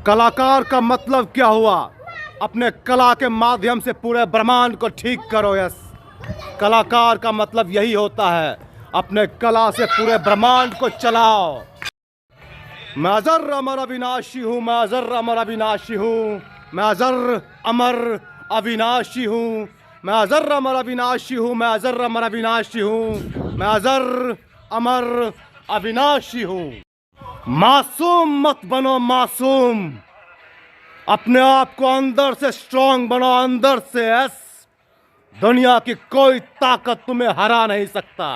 कलाकार का मतलब क्या हुआ? अपने कला के माध्यम से पूरे ब्रह्मांड को ठीक करो। यस, कलाकार का मतलब यही होता है, अपने कला से पूरे ब्रह्मांड को चलाओ। मैं अजर अमर अविनाशी हूँ, मैं अजर अमर अविनाशी हूँ, मैं अजर अमर अविनाशी हूँ, मैं अजर अमर अविनाशी हूँ, मैं अजर अमर अविनाशी हूँ, मैं अजर अमर अविनाशी हूँ। मासूम मत बनो मासूम, अपने आप को अंदर से स्ट्रांग बनो, अंदर से। यस, दुनिया की कोई ताकत तुम्हें हरा नहीं सकता।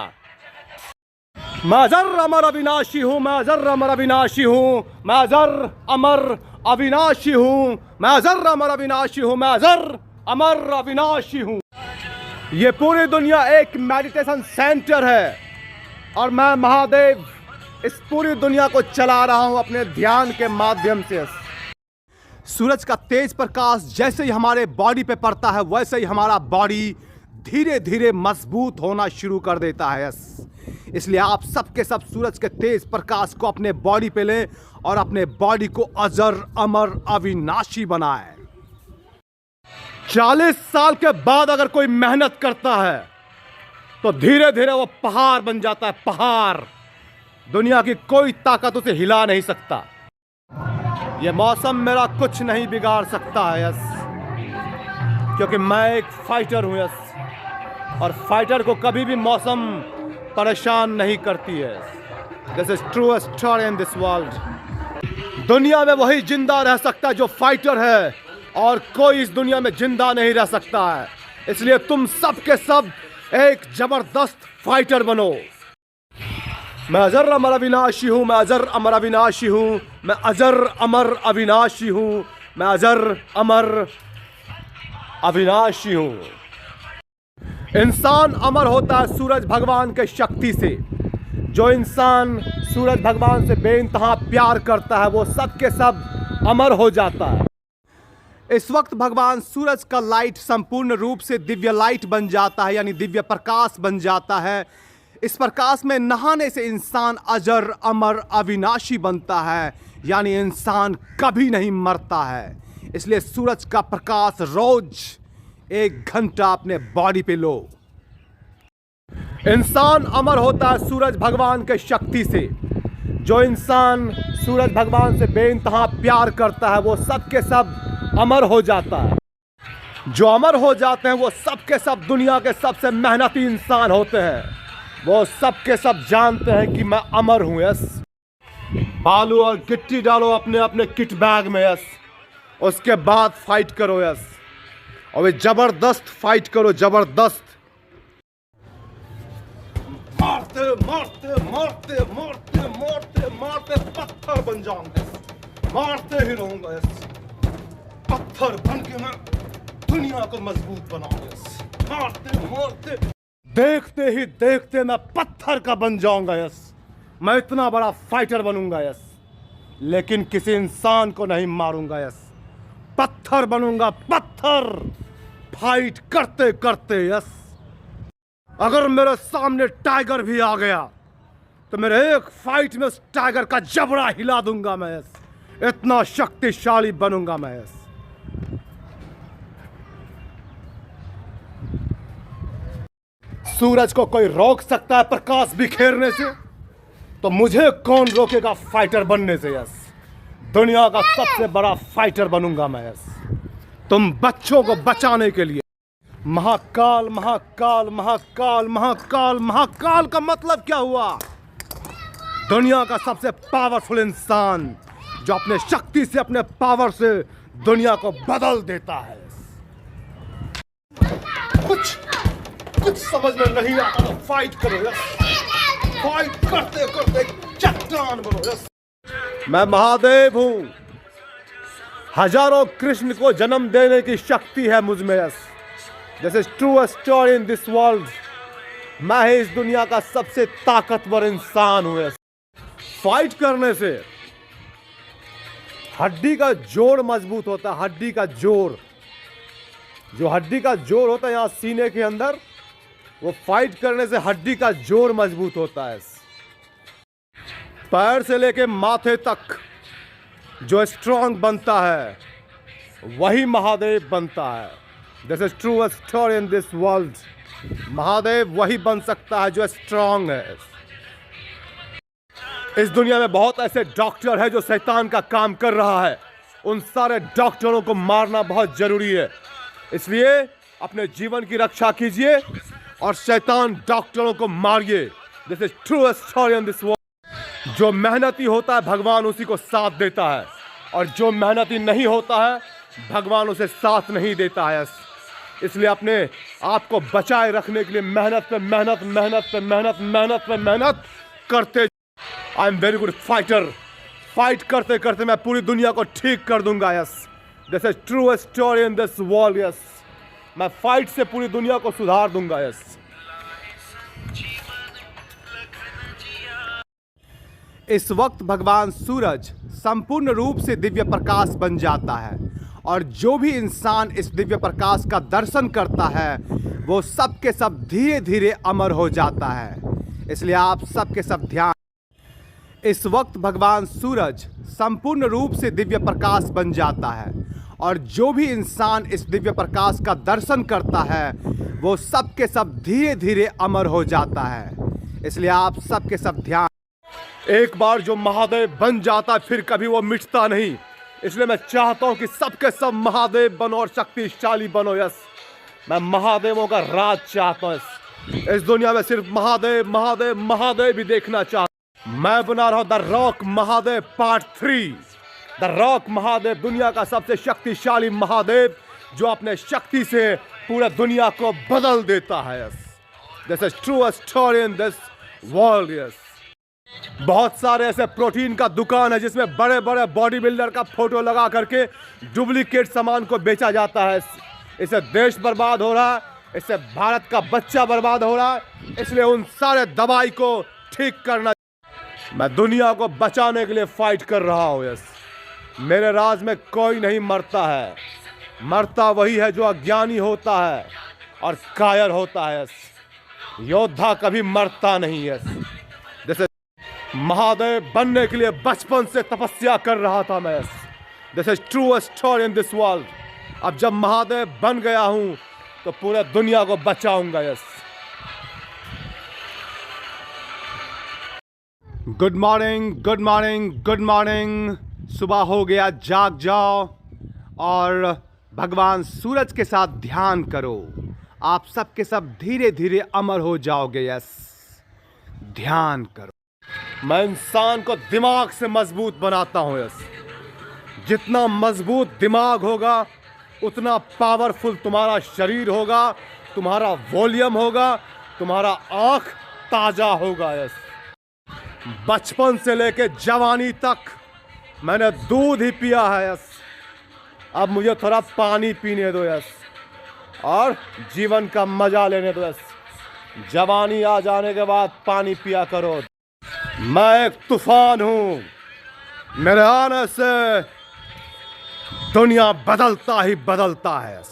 मैं अजर अमर अविनाशी हूँ, मैं अजर अमर अविनाशी हूँ, मैं अजर अमर अविनाशी हूँ, मैं अजर अमर अविनाशी हूँ, मैं अजर अमर अविनाशी हूँ। ये पूरी दुनिया एक मेडिटेशन सेंटर है और मैं महादेव इस पूरी दुनिया को चला रहा हूँ अपने ध्यान के माध्यम से। सूरज का तेज प्रकाश जैसे ही हमारे बॉडी पे पड़ता है वैसे ही हमारा बॉडी धीरे धीरे मजबूत होना शुरू कर देता है। यस, इसलिए आप सबके सब सूरज के तेज प्रकाश को अपने बॉडी पे लें और अपने बॉडी को अजर अमर अविनाशी बनाएं। 40 साल के बाद अगर कोई मेहनत करता है तो धीरे धीरे वो पहाड़ बन जाता है, पहाड़। दुनिया की कोई ताकत उसे हिला नहीं सकता। ये मौसम मेरा कुछ नहीं बिगाड़ सकता है। यस, क्योंकि मैं एक फाइटर हूँ। यस, और फाइटर को कभी भी मौसम परेशान नहीं करती है। This is truest story in this world. दुनिया में वही जिंदा रह सकता है जो फाइटर है, और कोई इस दुनिया में जिंदा नहीं रह सकता है। इसलिए तुम सब के सब एक जबरदस्त फाइटर बनो। मैं अजर अमर अविनाशी हूँ, मैं अजर अमर अविनाशी हूँ, मैं अजर अमर अविनाशी हूँ, मैं अजर अमर अविनाशी हूँ। इंसान अमर होता है सूरज भगवान के शक्ति से। जो इंसान सूरज भगवान से बेइंतहा प्यार करता है वो सब के सब अमर हो जाता है। इस वक्त भगवान सूरज का लाइट संपूर्ण रूप से दिव्य लाइट बन जाता है, यानी दिव्य प्रकाश बन जाता है। इस प्रकाश में नहाने से इंसान अजर अमर अविनाशी बनता है, यानी इंसान कभी नहीं मरता है। इसलिए सूरज का प्रकाश रोज 1 घंटा अपने बॉडी पे लो। इंसान अमर होता है सूरज भगवान के शक्ति से। जो इंसान सूरज भगवान से बेइंतहा प्यार करता है वो सब के सब अमर हो जाता है। जो अमर हो जाते हैं वो सब के सब दुनिया के सबसे मेहनती इंसान होते हैं। वो सब के सब जानते हैं कि मैं अमर हूँ। यस, बालू और गिट्टी डालो अपने अपने किट बैग में। यस, उसके बाद फाइट करो। यस, और वे जबरदस्त फाइट करो, जबरदस्त। मारते मारते मारते मारते मारते मारते पत्थर बन जाऊंगा। मारते ही रहूंगा। यस, पत्थर बन के मैं दुनिया को मजबूत बनाऊंगा। मारते मारते देखते ही देखते मैं पत्थर का बन जाऊंगा। यस, मैं इतना बड़ा फाइटर बनूंगा। यस, लेकिन किसी इंसान को नहीं मारूंगा। यस, पत्थर बनूंगा, पत्थर, फाइट करते करते। यस, अगर मेरे सामने टाइगर भी आ गया तो मेरे एक फाइट में उस टाइगर का जबड़ा हिला दूंगा मैं। यस, इतना शक्तिशाली बनूंगा मैं। यस, सूरज को कोई रोक सकता है प्रकाश बिखेरने से, तो मुझे कौन रोकेगा फाइटर बनने से। यस, दुनिया का सबसे बड़ा फाइटर बनूंगा मैं। यस, तुम बच्चों को बचाने के लिए। महाकाल महाकाल महाकाल महाकाल महाकाल का मतलब क्या हुआ? दुनिया का सबसे पावरफुल इंसान जो अपने शक्ति से, अपने पावर से दुनिया को बदल देता है। कुछ समझ में नहीं आता तो फाइट करो। यस, फाइट करते करते चट्टान बनो। यस, मैं महादेव हूं। हजारों कृष्ण को जन्म देने की शक्ति है मुझ में। Yes, this is true story in this world. मैं ही इस दुनिया का सबसे ताकतवर इंसान हूं। यस, फाइट करने से हड्डी का जोड़ मजबूत होता है। हड्डी का जोड़, जो हड्डी का जोड़ होता है यहाँ सीने के अंदर, वो फाइट करने से हड्डी का जोड़ मजबूत होता है। पैर से लेके माथे तक जो स्ट्रांग बनता है वही महादेव बनता है। This is true story in this world. Mahadev वही बन सकता है जो स्ट्रांग है। इस दुनिया में बहुत ऐसे डॉक्टर हैं जो शैतान का काम कर रहा है। उन सारे डॉक्टरों को मारना बहुत जरूरी है। इसलिए अपने जीवन की रक्षा कीजिए और शैतान डॉक्टरों को मारिए। This is true story in this world. जो मेहनती होता है भगवान उसी को साथ देता है, और जो मेहनती नहीं होता है भगवान उसे साथ नहीं देता है। इसलिए अपने आप को बचाए रखने के लिए मेहनत पे मेहनत, मेहनत पे मेहनत, मेहनत पे मेहनत करते। I am very good fighter. Fight करते करते मैं पूरी दुनिया को ठीक कर दूंगा। Yes, this is true story in this world. Yes, मैं फाइट से पूरी दुनिया को सुधार दूंगा। यस, इस वक्त भगवान सूरज संपूर्ण रूप से दिव्य प्रकाश बन जाता है, और जो भी इंसान इस दिव्य प्रकाश का दर्शन करता है वो सब के सब धीरे धीरे अमर हो जाता है। इसलिए आप सब के सब ध्यान। इस वक्त भगवान सूरज संपूर्ण रूप से दिव्य प्रकाश बन जाता है, और जो भी इंसान इस दिव्य प्रकाश का दर्शन करता है वो सब के सब धीरे धीरे अमर हो जाता है। इसलिए आप सब के सब ध्यान। एक बार जो महादेव बन जाता है फिर कभी वो मिटता नहीं। इसलिए मैं चाहता हूं कि सबके सब महादेव बनो और शक्तिशाली बनो। यस, मैं महादेवों का राज चाहता हूं। इस दुनिया में सिर्फ महादेव महादेव महादेव भी देखना चाहता हूं। मैं बना रहा हूं the rock Mahadev part 3। The rock Mahadev दुनिया का सबसे शक्तिशाली महादेव, जो अपने शक्ति से पूरे दुनिया को बदल देता है। Yes, this is true story in this world. Yes, बहुत सारे ऐसे प्रोटीन का दुकान है जिसमें बड़े बड़े बॉडी बिल्डर का फोटो लगा करके डुप्लीकेट सामान को बेचा जाता है। इससे देश बर्बाद हो रहा है, इससे भारत का बच्चा बर्बाद हो रहा है। इसलिए उन सारे दवाई को ठीक करना। मैं दुनिया को बचाने के लिए फाइट कर रहा हूँ। यस, मेरे राज में कोई नहीं मरता है। मरता वही है जो अज्ञानी होता है और कायर होता है। यस, योद्धा कभी मरता नहीं। यस, जैसे महादेव बनने के लिए बचपन से तपस्या कर रहा था मैं। This is true story in this world. अब जब महादेव बन गया हूं तो पूरे दुनिया को बचाऊंगा। Yes, good morning, good morning, good morning. सुबह हो गया, जाग जाओ और भगवान सूरज के साथ ध्यान करो। आप सबके सब धीरे धीरे अमर हो जाओगे। यस, ध्यान करो। मैं इंसान को दिमाग से मजबूत बनाता हूँ। यस, जितना मजबूत दिमाग होगा उतना पावरफुल तुम्हारा शरीर होगा, तुम्हारा वॉल्यूम होगा, तुम्हारा आँख ताजा होगा। यस, बचपन से लेके जवानी तक मैंने दूध ही पिया है। यस, अब मुझे थोड़ा पानी पीने दो। यस, और जीवन का मजा लेने दो। यस, जवानी आ जाने के बाद पानी पिया करो। मैं एक तूफान हूं, मेरे आने से दुनिया बदलता ही बदलता है।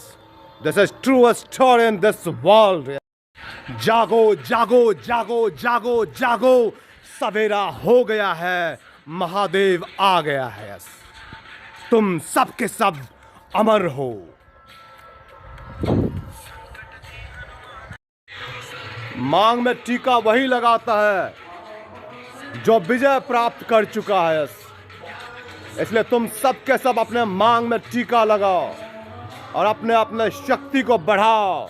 This is true story in this world. जागो जागो जागो जागो जागो, सवेरा हो गया है, महादेव आ गया है। तुम सब के सब अमर हो। मांग में टीका वही लगाता है जो विजय प्राप्त कर चुका है। इसलिए तुम सब के सब अपने मांग में टीका लगाओ और अपने अपने शक्ति को बढ़ाओ।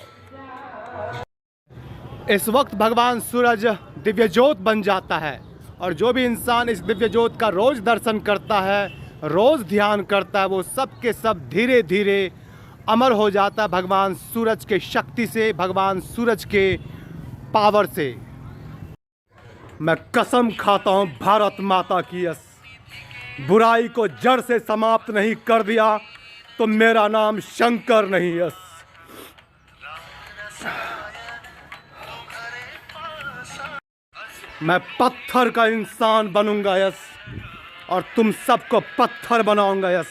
इस वक्त भगवान सूरज दिव्य ज्योत बन जाता है, और जो भी इंसान इस दिव्य ज्योत का रोज दर्शन करता है, रोज ध्यान करता है, वो सब के सब धीरे धीरे अमर हो जाता है भगवान सूरज के शक्ति से, भगवान सूरज के पावर से। मैं कसम खाता हूं भारत माता की। यस, बुराई को जड़ से समाप्त नहीं कर दिया तो मेरा नाम शंकर नहीं। यस, मैं पत्थर का इंसान बनूंगा। यस, और तुम सबको पत्थर बनाऊंगा। यस,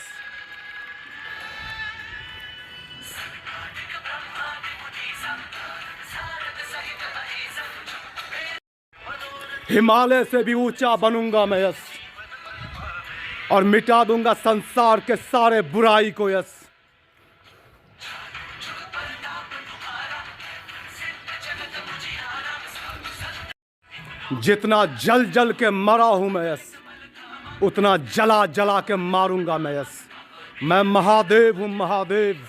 हिमालय से भी ऊंचा बनूंगा मैं। यस, और मिटा दूंगा संसार के सारे बुराई को यस। जितना जल जल के मरा हूं मैं यस, उतना जला जला के मारूंगा मैं यस। मैं महादेव हूं महादेव।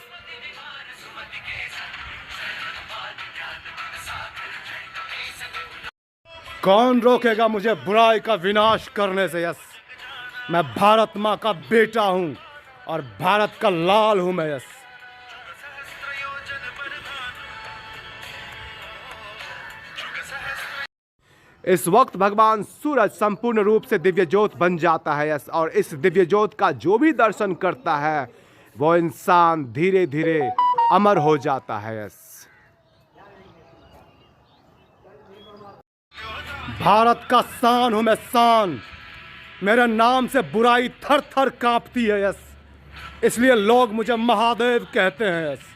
कौन रोकेगा मुझे बुराई का विनाश करने से यस। मैं भारत माँ का बेटा हूं और भारत का लाल हूं मैं यस। इस वक्त भगवान सूरज संपूर्ण रूप से दिव्य ज्योत बन जाता है यस। और इस दिव्य ज्योत का जो भी दर्शन करता है वो इंसान धीरे धीरे अमर हो जाता है यस। भारत का शान हूं मैं शान। मेरे नाम से बुराई थर थर कांपती है यस। इसलिए लोग मुझे महादेव कहते हैं यस।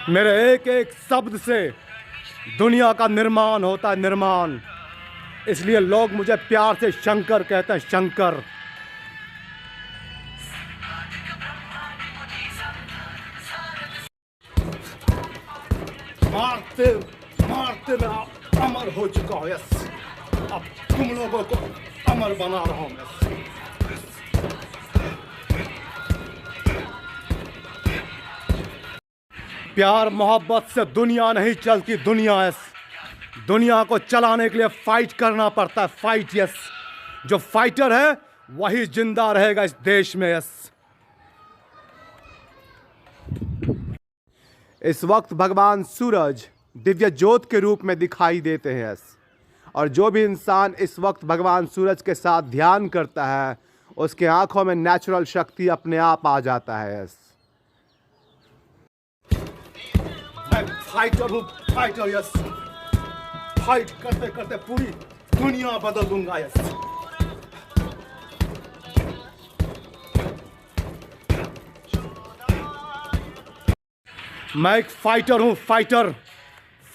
मेरे एक एक शब्द से दुनिया का निर्माण होता है निर्माण। इसलिए लोग मुझे प्यार से शंकर कहते हैं शंकर। मारते मारते मैं अमर हो चुका हूं यस। अब तुम लोगों को अमर बना रहा हूं मैं। प्यार मोहब्बत से दुनिया नहीं चलती दुनिया यस। दुनिया को चलाने के लिए फाइट करना पड़ता है फाइट यस। जो फाइटर है वही जिंदा रहेगा इस देश में यस। इस वक्त भगवान सूरज दिव्य ज्योत के रूप में दिखाई देते हैं यस। और जो भी इंसान इस वक्त भगवान सूरज के साथ ध्यान करता है उसके आंखों में नेचुरल शक्ति अपने आप आ जाता है यस। फाइटर हूँ फाइटर यस। फाइट करते करते पूरी दुनिया बदल दूंगा यस। मैं एक फाइटर हूँ फाइटर।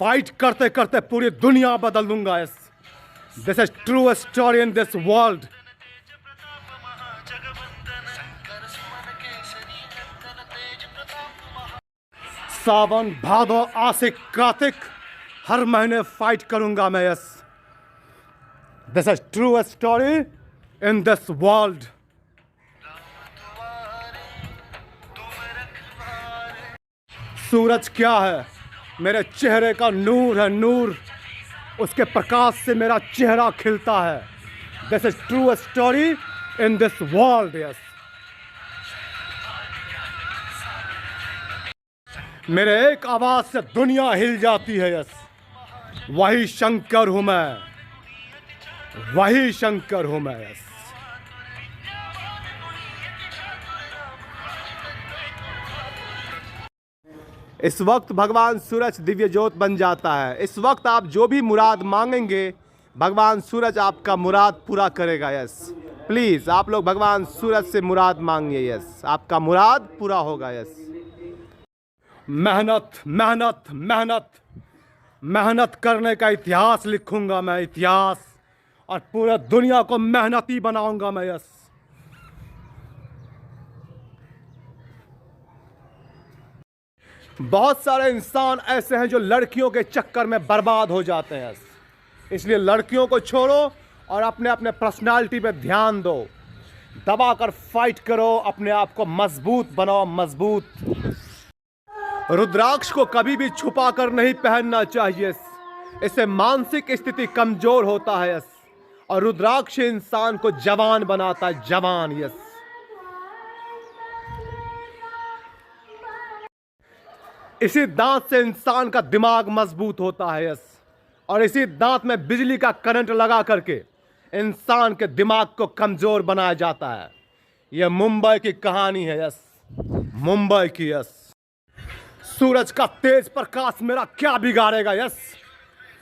फाइट करते करते पूरी दुनिया बदल दूंगा yes. This is true story in this world. सावन भादो आसिक कार्तिक हर महीने फाइट करूंगा मैं yes. This is true story in this world. सूरज क्या है? मेरे चेहरे का नूर है नूर। उसके प्रकाश से मेरा चेहरा खिलता है। This is true story in this world yes. मेरे एक आवाज से दुनिया हिल जाती है यस। वही शंकर हूं मैं। वही शंकर हूं मैं यस। इस वक्त भगवान सूरज दिव्य ज्योत बन जाता है। इस वक्त आप जो भी मुराद मांगेंगे भगवान सूरज आपका मुराद पूरा करेगा यस। प्लीज आप लोग भगवान सूरज से मुराद मांगिए यस। आपका मुराद पूरा होगा यस। मेहनत मेहनत मेहनत मेहनत करने का इतिहास लिखूंगा मैं इतिहास। और पूरे दुनिया को मेहनती बनाऊंगा मैं यस। बहुत सारे इंसान ऐसे हैं जो लड़कियों के चक्कर में बर्बाद हो जाते हैं यस। इसलिए लड़कियों को छोड़ो और अपने अपने पर्सनालिटी पे ध्यान दो। दबाकर फाइट करो। अपने आप को मजबूत बनाओ मजबूत। रुद्राक्ष को कभी भी छुपा कर नहीं पहनना चाहिए। इससे मानसिक स्थिति कमजोर होता है यस। और रुद्राक्ष इंसान को जवान बनाता है जवान यस। इसी दांत से इंसान का दिमाग मजबूत होता है यस। और इसी दांत में बिजली का करंट लगा करके इंसान के दिमाग को कमजोर बनाया जाता है। यह मुंबई की कहानी है यस। मुंबई की यस। सूरज का तेज प्रकाश मेरा क्या बिगाड़ेगा यस।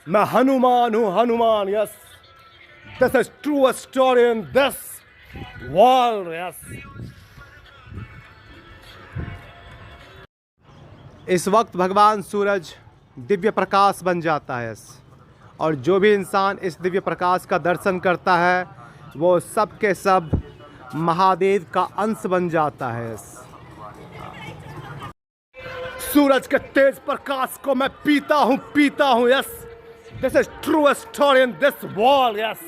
मैं हनुमान हूँ, Hanuman. Yes, this is true story in this world. Yes, इस वक्त भगवान सूरज दिव्य प्रकाश बन जाता है। यस, और जो भी इंसान इस दिव्य प्रकाश का दर्शन करता है वो सब के सब महादेव का अंश बन जाता है। यस, सूरज के तेज प्रकाश को मैं पीता हूँ, पीता हूँ। Yes, this is true story in this world. Yes,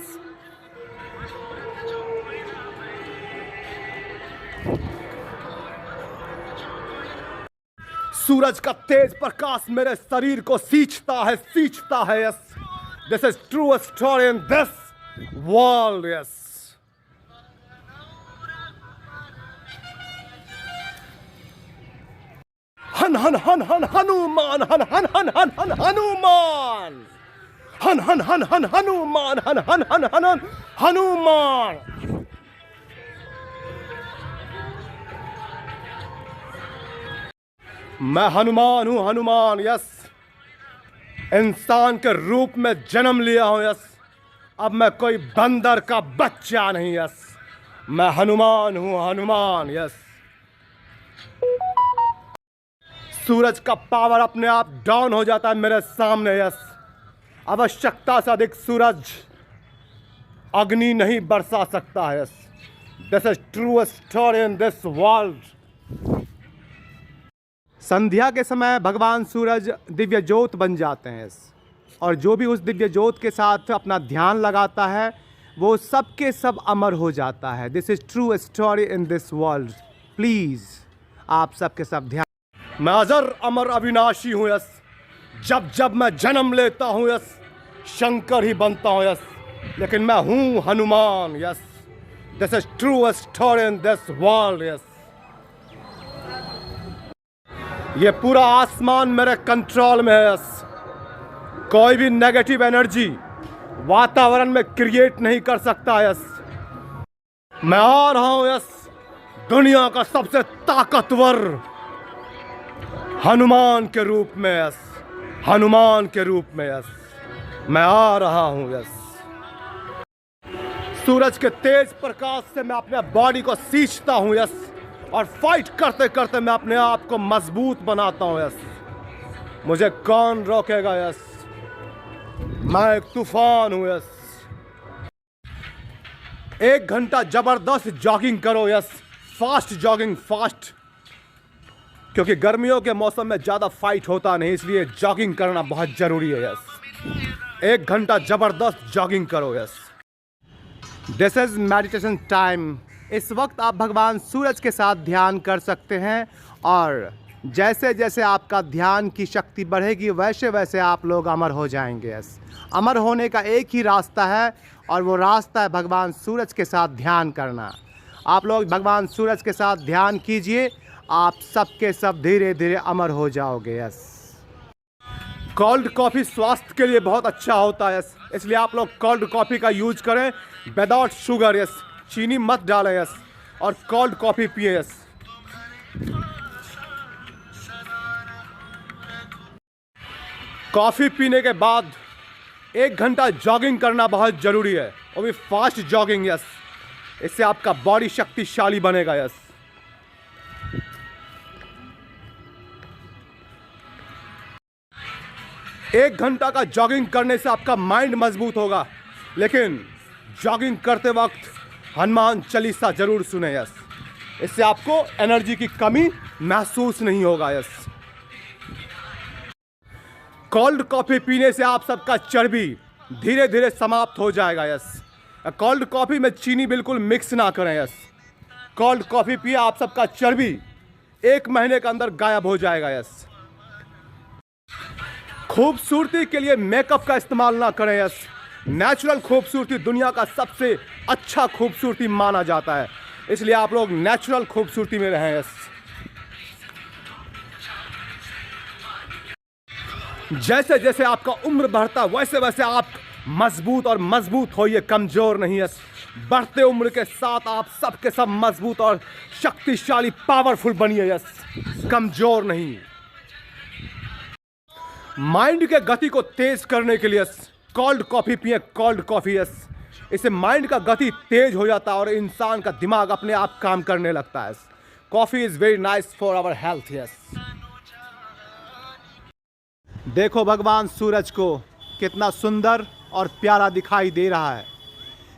सूरज का तेज प्रकाश मेरे शरीर को सींचता है, सींचता है। Yes, this is true story in this world. Yes, हन हन हन हन हनुमान, हन हन हन हन हन हनुमान, हन हन हन हन हनुमान, हन हन हन हन हनुमान। मैं हनुमान हूं, हनुमान। यस, इंसान के रूप में जन्म लिया हूं। यस, अब मैं कोई बंदर का बच्चा नहीं। यस, मैं हनुमान हूं, हनुमान। यस, सूरज का पावर अपने आप डाउन हो जाता है मेरे सामने। यस, आवश्यकता से अधिक सूरज अग्नि नहीं बरसा सकता है। Yes, this is true story in this world. संध्या के समय भगवान सूरज दिव्य ज्योत बन जाते हैं। यस, और जो भी उस दिव्य ज्योत के साथ अपना ध्यान लगाता है वो सब के सब अमर हो जाता है। This is true story in this world. Please आप सब के सब ध्यान। मैं अजर अमर अविनाशी हूँ। यस, जब जब मैं जन्म लेता हूँ यस, शंकर ही बनता हूँ। यस, लेकिन मैं हूँ Hanuman. Yes, this is true story in this world. Yes, ये पूरा आसमान मेरे कंट्रोल में है। यस, कोई भी नेगेटिव एनर्जी वातावरण में क्रिएट नहीं कर सकता। यस, मैं आ रहा हूँ। यस, दुनिया का सबसे ताकतवर हनुमान के रूप में। यस, हनुमान के रूप में। यस, मैं आ रहा हूँ। यस, सूरज के तेज प्रकाश से मैं अपने बॉडी को सींचता हूँ। यस, और फाइट करते करते मैं अपने आप को मजबूत बनाता हूँ। यस, मुझे कौन रोकेगा। यस, मैं एक तूफान हूँ। यस, 1 घंटा जबरदस्त जॉगिंग करो। यस, फास्ट जॉगिंग, फास्ट, क्योंकि गर्मियों के मौसम में ज़्यादा फाइट होता नहीं, इसलिए जॉगिंग करना बहुत ज़रूरी है। यस, 1 घंटा जबरदस्त जॉगिंग करो। Yes, this is meditation time. इस वक्त आप भगवान सूरज के साथ ध्यान कर सकते हैं, और जैसे जैसे आपका ध्यान की शक्ति बढ़ेगी वैसे वैसे आप लोग अमर हो जाएंगे। यस, अमर होने का एक ही रास्ता है, और वो रास्ता है भगवान सूरज के साथ ध्यान करना। आप लोग भगवान सूरज के साथ ध्यान कीजिए, आप सब के सब धीरे धीरे अमर हो जाओगे। यस, कोल्ड कॉफ़ी स्वास्थ्य के लिए बहुत अच्छा होता है। यस, इसलिए आप लोग कोल्ड कॉफ़ी का यूज करें विदाउट शुगर। यस, चीनी मत डालें। यस, और कोल्ड कॉफ़ी पिए। यस, कॉफ़ी पीने के बाद 1 घंटा जॉगिंग करना बहुत ज़रूरी है, वो भी फास्ट जॉगिंग। यस, इससे आपका बॉडी शक्तिशाली बनेगा। यस, एक घंटा का जॉगिंग करने से आपका माइंड मजबूत होगा, लेकिन जॉगिंग करते वक्त हनुमान चालीसा जरूर सुने। यस, इससे आपको एनर्जी की कमी महसूस नहीं होगा। यस, कोल्ड कॉफ़ी पीने से आप सबका चर्बी धीरे धीरे समाप्त हो जाएगा। यस, कोल्ड कॉफ़ी में चीनी बिल्कुल मिक्स ना करें। यस, कोल्ड कॉफ़ी पिए, आप सबका चर्बी 1 महीने के अंदर गायब हो जाएगा। यस, खूबसूरती के लिए मेकअप का इस्तेमाल ना करें। यस, नेचुरल खूबसूरती दुनिया का सबसे अच्छा खूबसूरती माना जाता है, इसलिए आप लोग नेचुरल खूबसूरती में रहें। यस, जैसे जैसे आपका उम्र बढ़ता वैसे वैसे आप मजबूत और मजबूत होइए, कमजोर नहीं। यस, बढ़ते उम्र के साथ आप सब के सब मजबूत और शक्तिशाली, पावरफुल बनिए। यस, कमजोर नहीं। माइंड के गति को तेज करने के लिए कोल्ड कॉफ़ी पिए, कोल्ड कॉफ़ी। यस, इससे माइंड का गति तेज हो जाता है और इंसान का दिमाग अपने आप काम करने लगता है। Coffee is very nice for our health. Yes, देखो भगवान सूरज को कितना सुंदर और प्यारा दिखाई दे रहा है।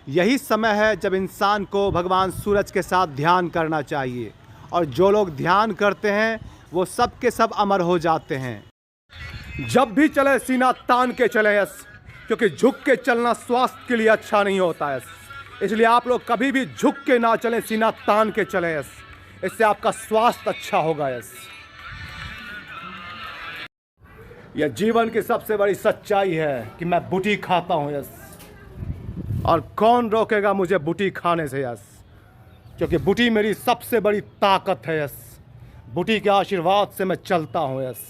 यही समय है जब इंसान को भगवान सूरज के साथ ध्यान करना चाहिए, और जो लोग ध्यान करते हैं वो सब के सब अमर हो जाते हैं। जब भी चले सीना तान के चले। यस, क्योंकि झुक के चलना स्वास्थ्य के लिए अच्छा नहीं होता है। इसलिए आप लोग कभी भी झुक के ना चलें, सीना तान के चलें। यस, इससे आपका स्वास्थ्य अच्छा होगा। यस, यह जीवन की सबसे बड़ी सच्चाई है कि मैं बूटी खाता हूँ। यस, और कौन रोकेगा मुझे बूटी खाने से। यस, क्योंकि बूटी मेरी सबसे बड़ी ताकत है। यस, बूटी के आशीर्वाद से मैं चलता हूँ। यस,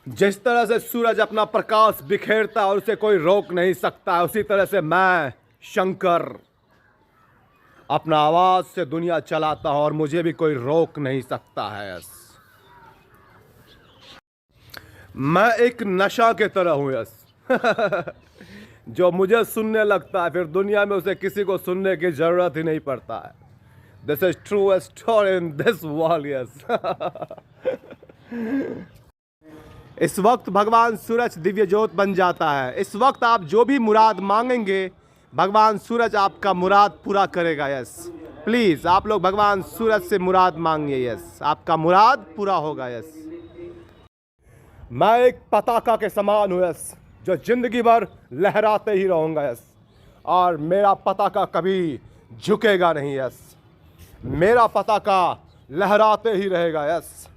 जिस तरह से सूरज अपना प्रकाश बिखेरता है और उसे कोई रोक नहीं सकता है, उसी तरह से मैं शंकर अपना आवाज़ से दुनिया चलाता हूँ और मुझे भी कोई रोक नहीं सकता है। यस, मैं एक नशा के तरह हूँ। यस जो मुझे सुनने लगता है, फिर दुनिया में उसे किसी को सुनने की ज़रूरत ही नहीं पड़ता है। This is true story in this world. Yes, इस वक्त भगवान सूरज दिव्य ज्योत बन जाता है। इस वक्त आप जो भी मुराद मांगेंगे, भगवान सूरज आपका मुराद पूरा करेगा। यस, प्लीज़ आप लोग भगवान सूरज से मुराद मांगिए। यस, आपका मुराद पूरा होगा। यस, मैं एक पताका के समान हूँ। यस, जो जिंदगी भर लहराते ही रहूँगा। यस, और मेरा पताका कभी झुकेगा नहीं। यस, मेरा पताका लहराते ही रहेगा। यस,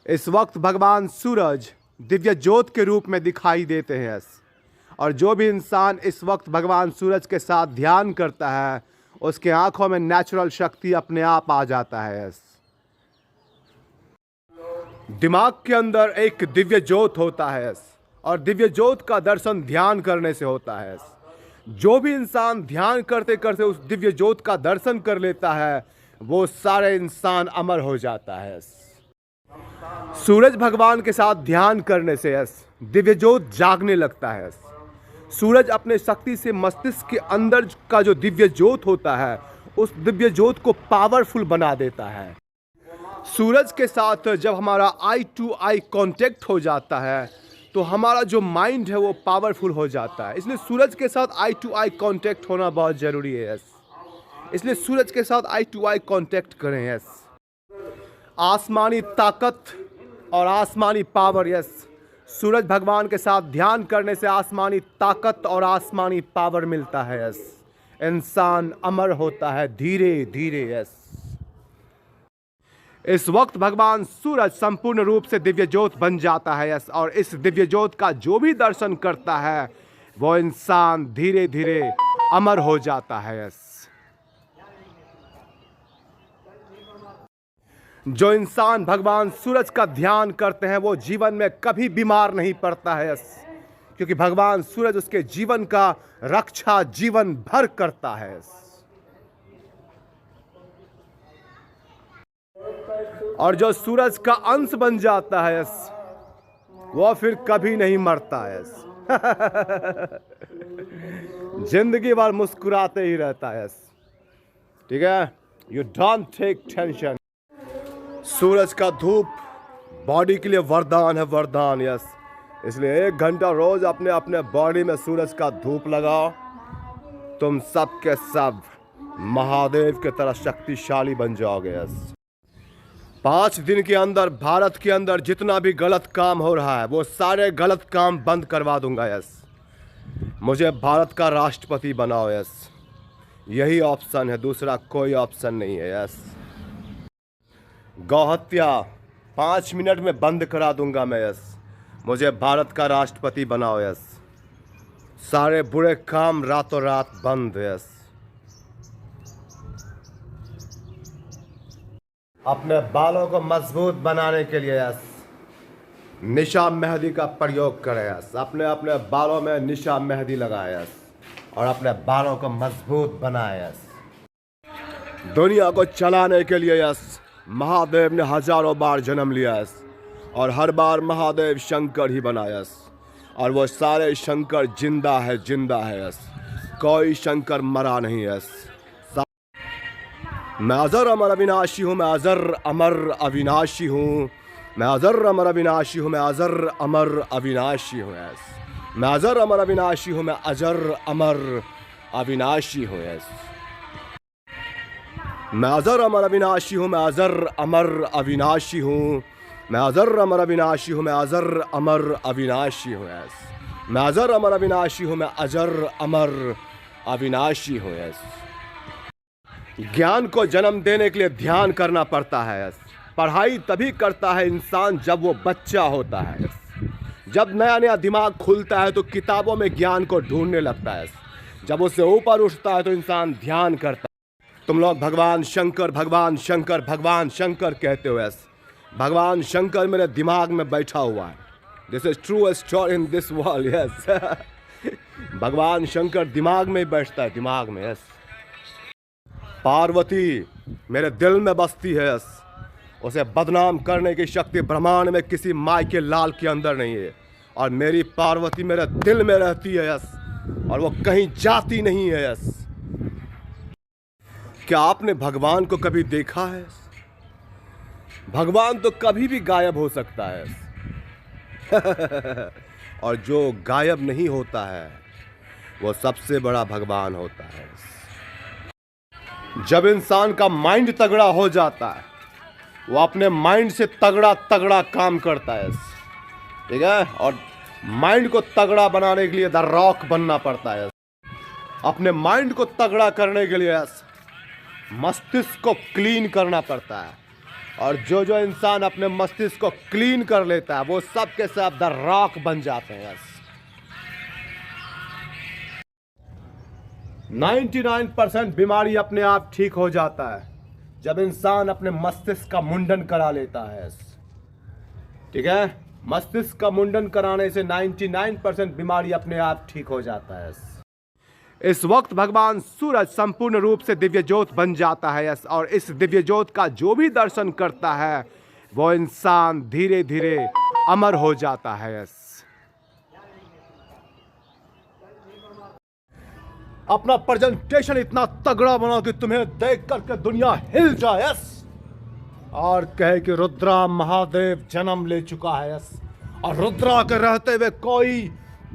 इस वक्त भगवान सूरज दिव्य ज्योत के रूप में दिखाई देते हैं। यस, और जो भी इंसान इस वक्त भगवान सूरज के साथ ध्यान करता है, उसके आंखों में नेचुरल शक्ति अपने आप आ जाता है। यस, दिमाग के अंदर एक दिव्य ज्योत होता है। यस, और दिव्य ज्योत का दर्शन ध्यान करने से होता है। यस, जो भी इंसान ध्यान करते करते उस दिव्य ज्योत का दर्शन कर लेता है, वो सारे इंसान अमर हो जाता है। यस, सूरज भगवान के साथ ध्यान करने से यस दिव्य ज्योत जागने लगता है। यस, सूरज अपने शक्ति से मस्तिष्क के अंदर का जो दिव्य ज्योत होता है, उस दिव्य ज्योत को पावरफुल बना देता है। सूरज के साथ जब हमारा आई टू आई कांटेक्ट हो जाता है, तो हमारा जो माइंड है वो पावरफुल हो जाता है। इसलिए सूरज के साथ आई टू आई कांटेक्ट होना बहुत ज़रूरी है। यस, इसलिए सूरज के साथ आई टू आई कांटेक्ट करें। यस, आसमानी ताकत और आसमानी पावर। यस, सूरज भगवान के साथ ध्यान करने से आसमानी ताकत और आसमानी पावर मिलता है। यस, इंसान अमर होता है धीरे धीरे। यस, इस वक्त भगवान सूरज संपूर्ण रूप से दिव्य ज्योत बन जाता है। यस, और इस दिव्य ज्योत का जो भी दर्शन करता है, वो इंसान धीरे धीरे अमर हो जाता है। यस, जो इंसान भगवान सूरज का ध्यान करते हैं, वो जीवन में कभी बीमार नहीं पड़ता है। यस, क्योंकि भगवान सूरज उसके जीवन का रक्षा जीवन भर करता है। यस, और जो सूरज का अंश बन जाता है, यस, वो फिर कभी नहीं मरता है। यस जिंदगी भर मुस्कुराते ही रहता है। यस, ठीक है, यू डोंट टेक टेंशन। सूरज का धूप बॉडी के लिए वरदान है, वरदान। यस, इसलिए 1 घंटा रोज अपने अपने बॉडी में सूरज का धूप लगाओ, तुम सब के सब महादेव के तरह शक्तिशाली बन जाओगे। यस, 5 दिन के अंदर भारत के अंदर जितना भी गलत काम हो रहा है, वो सारे गलत काम बंद करवा दूंगा। यस, मुझे भारत का राष्ट्रपति बनाओ। यस, यही ऑप्शन है, दूसरा कोई ऑप्शन नहीं है। यस, गौहत्या 5 मिनट में बंद करा दूंगा मैं। यस, मुझे भारत का राष्ट्रपति बनाओ। यस, सारे बुरे काम रातों रात बंद। यस, अपने बालों को मजबूत बनाने के लिए यस निशा मेहंदी का प्रयोग करें। यस, अपने अपने बालों में निशा मेहंदी लगाए। यस, और अपने बालों को मजबूत बनाए। यस, दुनिया को चलाने के लिए यस महादेव ने हजारों बार जन्म लिया। यस, और हर बार महादेव शंकर ही बना यस। और वो सारे शंकर जिंदा है यस। कोई शंकर मरा नहीं यस। मैं अजर अमर अविनाशी हूँ, मैं अजर अमर अविनाशी हूँ, मैं अजर अमर अविनाशी हूँ, मैं अजर अमर अविनाशी हूँ यस। मैं अजर अमर अविनाशी हूँ, मैं अजर अमर अविनाशी हूँ यस। मैं अजर अमर अविनाशी हूँ, मैं अजर अमर अविनाशी हूँ, मैं अजर अमर अविनाशी हूँ, मैं अजर अमर अविनाशी हूँ यस। मैं अजर अमर अविनाशी हूँ, मैं अजर अमर अविनाशी हूँ यस। ज्ञान को जन्म देने के लिए ध्यान करना पड़ता है यस। पढ़ाई तभी करता है इंसान जब वो बच्चा होता है यस। जब नया नया दिमाग खुलता है तो किताबों में ज्ञान को ढूंढने लगता है यस। जब उससे ऊपर उठता है तो इंसान ध्यान करता है। तुम लोग भगवान शंकर भगवान शंकर भगवान शंकर कहते हो यस। भगवान शंकर मेरे दिमाग में बैठा हुआ है। This is true story in this world yes. भगवान शंकर दिमाग में बैठता है, दिमाग में यस। पार्वती मेरे दिल में बसती है यस। उसे बदनाम करने की शक्ति ब्रह्मांड में किसी माई के लाल के अंदर नहीं है। और मेरी पार्वती मेरे दिल में रहती है यस। और वो कहीं जाती नहीं है यस। क्या आपने भगवान को कभी देखा है? भगवान तो कभी भी गायब हो सकता है और जो गायब नहीं होता है वो सबसे बड़ा भगवान होता है। जब इंसान का माइंड तगड़ा हो जाता है वो अपने माइंड से तगड़ा तगड़ा काम करता है, ठीक है। और माइंड को तगड़ा बनाने के लिए द रॉक बनना पड़ता है। अपने माइंड को तगड़ा करने के लिए मस्तिष्क को क्लीन करना पड़ता है। और जो जो इंसान अपने मस्तिष्क को क्लीन कर लेता है वो सब के सब द रॉक बन जाते हैं। 99% बीमारी अपने आप ठीक हो जाता है जब इंसान अपने मस्तिष्क का मुंडन करा लेता है, ठीक है। मस्तिष्क का मुंडन कराने से 99% बीमारी अपने आप ठीक हो जाता है। इस वक्त भगवान सूरज संपूर्ण रूप से दिव्य ज्योत बन जाता है यस। और इस दिव्य ज्योत का जो भी दर्शन करता है वो इंसान धीरे धीरे अमर हो जाता है यस। अपना प्रेजेंटेशन इतना तगड़ा बनाओ कि तुम्हें देख करके दुनिया हिल जाए यस। और कहे कि रुद्रा महादेव जन्म ले चुका है यस। और रुद्रा के रहते हुए कोई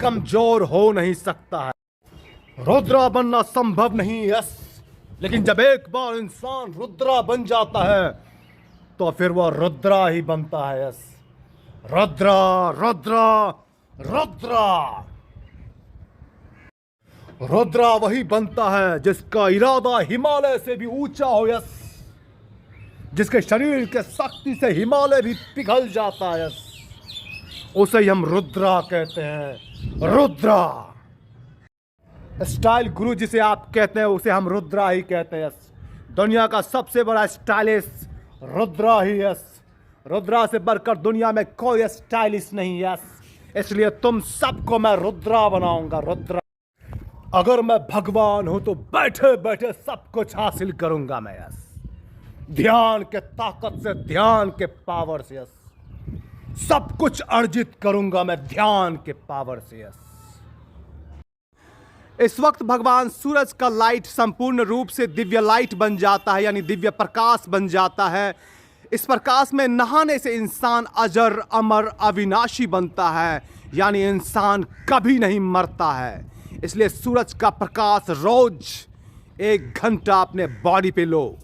कमजोर हो नहीं सकता है। रुद्रा बनना संभव नहीं यस। लेकिन जब एक बार इंसान रुद्रा बन जाता है तो फिर वह रुद्रा ही बनता है यस। रुद्रा रुद्रा रुद्रा रुद्रा वही बनता है जिसका इरादा हिमालय से भी ऊंचा हो यस। जिसके शरीर के शक्ति से हिमालय भी पिघल जाता है यस। उसे हम रुद्रा कहते हैं, रुद्रा। स्टाइल गुरु जिसे आप कहते हैं उसे हम रुद्रा ही कहते हैं यस। दुनिया का सबसे बड़ा स्टाइलिश रुद्रा ही यस। रुद्रा से बढ़कर दुनिया में कोई स्टाइलिश नहीं यस। इसलिए तुम सबको मैं रुद्रा बनाऊंगा, रुद्रा। अगर मैं भगवान हूं तो बैठे बैठे सब कुछ हासिल करूंगा मैं यस। ध्यान के ताकत से, ध्यान के पावर से यस। सब कुछ अर्जित करूंगा मैं ध्यान के पावर से यस। इस वक्त भगवान सूरज का लाइट संपूर्ण रूप से दिव्य लाइट बन जाता है, यानी दिव्य प्रकाश बन जाता है। इस प्रकाश में नहाने से इंसान अजर अमर अविनाशी बनता है, यानी इंसान कभी नहीं मरता है। इसलिए सूरज का प्रकाश रोज 1 घंटा अपने बॉडी पे लो।